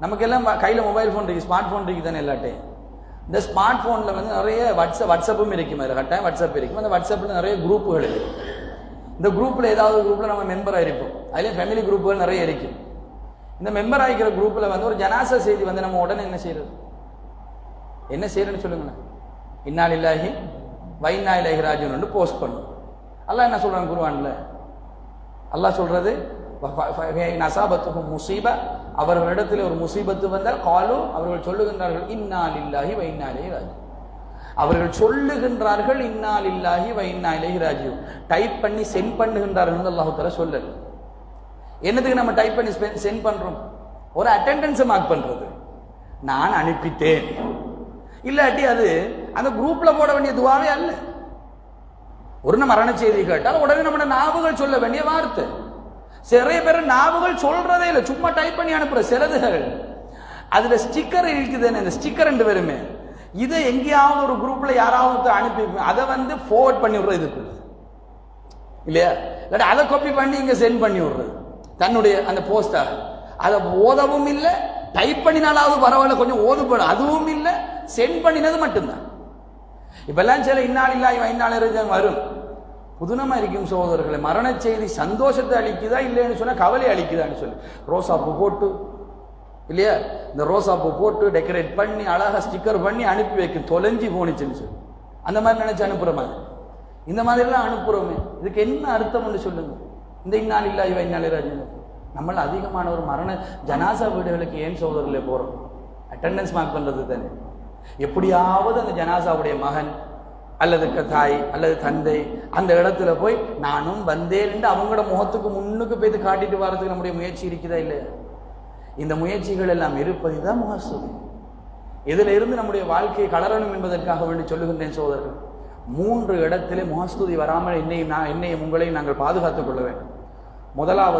நமக்கெல்லாம் கையில் mobile phone இருக்குது, ஸ்மார்ட் ஃபோன் இருக்குது தானே எல்லாட்டையும். இந்த ஸ்மார்ட் ஃபோனில் வந்து நிறைய வாட்ஸ்அப்பும் இருக்கும், அதில் கட்டாயம் வாட்ஸ்அப் இருக்கும். அந்த வாட்ஸ்அப்பில் நிறைய குரூப்புகள் இருக்குது. இந்த குரூப்பில் ஏதாவது குரூப்பில் நம்ம மெம்பராக இருப்போம். அதுலேயும் ஃபேமிலி குரூப்புகள் நிறைய இருக்கும். இந்த மெம்பர் ஆகிக்கிற குரூப்பில் வந்து ஒரு ஜனாசா செய்தி வந்து நம்ம உடனே என்ன செய்யறது, என்ன செய்யறதுன்னு சொல்லுங்களேன். இன்னா லில்லாஹி வ இன்னா இலைஹி ராஜிஊன் போஸ்ட் பண்ணும். அல்லாஹ் என்ன சொல்றான் குர்ஆன்ல? அல்லாஹ் சொல்றது நசாபத்துஹும் முஸீபா, அவர்களிடத்தில் ஒரு முசீபத்து வந்தால் காலு, அவர்கள் சொல்லுகின்றார்கள் இன்னா லில்லாஹி வ இன்னா இலைஹி ராஜிஊன். அவர்கள் சொல்லுகின்றார்கள் இன்னா லில்லாஹி வ இன்னா இலைஹி ராஜிஊன். டைப் பண்ணி சென்ட் பண்ணுகின்றார்கள் அல்லாஹ் தஆலா சொல்லல. என்னதுக்கு நம்ம டைப் பண்ணி சென்ட் பண்றோம்? ஒரு அட்டெண்டன்ஸ் மார்க் பண்றது, நான் அனுப்பிட்டேன். இல்லாட்டி அது அந்த குரூப்ல போட வேண்டிய துவாவே அல்ல. ஒரு மரண செய்தி கேட்டால் உடனே நம்ம நாவுகள் சொல்ல வேண்டிய வார்த்தை. நிறைய பேர் நாவுகள் சொல்றதே இல்லை, சும்மா டைப் பண்ணி அனுப்புற சிலதுகள். அதுல ஸ்டிக்கர் இருக்குது, இந்த ஸ்டிக்கர் ரெண்டு பேருமே இதை எங்கேயாவது ஒரு குரூப்ல யாராவது அனுப்பி அதை வந்து ஃபார்வர்ட் பண்ணி விடுறது இதுக்கு இல்லையா, இல்லாட்டி அதை காப்பி பண்ணி இங்க சென்ட் பண்ணி விடுறது தன்னுடைய அந்த போஸ்டர். அதை ஓதவும் இல்லை, டைப் பண்ணினாலாவது பரவாயில்ல கொஞ்சம் ஓதுப்படும், அதுவும் இல்லை, சென்ட் பண்ணினது மட்டும்தான். இப்பெல்லாம் சில இன்னா லில்லாஹி வ இன்னா இலைஹி ராஜிஊன் வரும். புதுனமா இருக்கும் சகோதரர்களை. மரண செய்தி சந்தோஷத்தை அளிக்குதா இல்லைன்னு சொன்னா கவலை அளிக்குதான்னு சொல்லி ரோசாப்பூ போட்டு இல்லையா, இந்த ரோசாப்பூ போட்டு டெக்கரேட் பண்ணி அழகா ஸ்டிக்கர் பண்ணி அனுப்பி வைக்கும், தொலைஞ்சி போனிச்சுன்னு சொல்லி அந்த மாதிரி நினைச்சு அனுப்புற மாதிரி. இந்த மாதிரிலாம் அனுப்புறோமே, இதுக்கு என்ன அர்த்தம்னு சொல்லுங்க. இந்த இன்னா லில்லாஹி வ இன்னா இலைஹி ராஜிஊன் நம்மள அதிகமான ஒரு மரண ஜனாசா வீடுகளுக்கு ஏன் சகோதரர்களே போறோம்? அட்டெண்டன்ஸ் மார்க் பண்றது தானே. எப்படியாவது அந்த ஜனாசாவுடைய மகன் அல்லது தாய் அல்லது தந்தை அந்த இடத்துல போய் நானும் வந்தேன் என்று அவங்களோட முகத்துக்கு முன்னுக்கு போய் காட்டிட்டு வர்றதுக்கு நம்முடைய முயற்சி இருக்குதா இல்லையா? இந்த முயற்சிகள் எல்லாம் இருப்பது தான் முகஸ்துதி. இதுல இருந்து நம்முடைய வாழ்க்கையை கலரணும் என்பதற்காக வேண்டி சொல்லுகின்றேன் சோதரர்கள். 3 இடத்திலே முகஸ்துதி வராமல் என்னையும் உங்களையும் நாங்கள் பாதுகாத்துக் கொள்ள வேண்டும். முதலாவது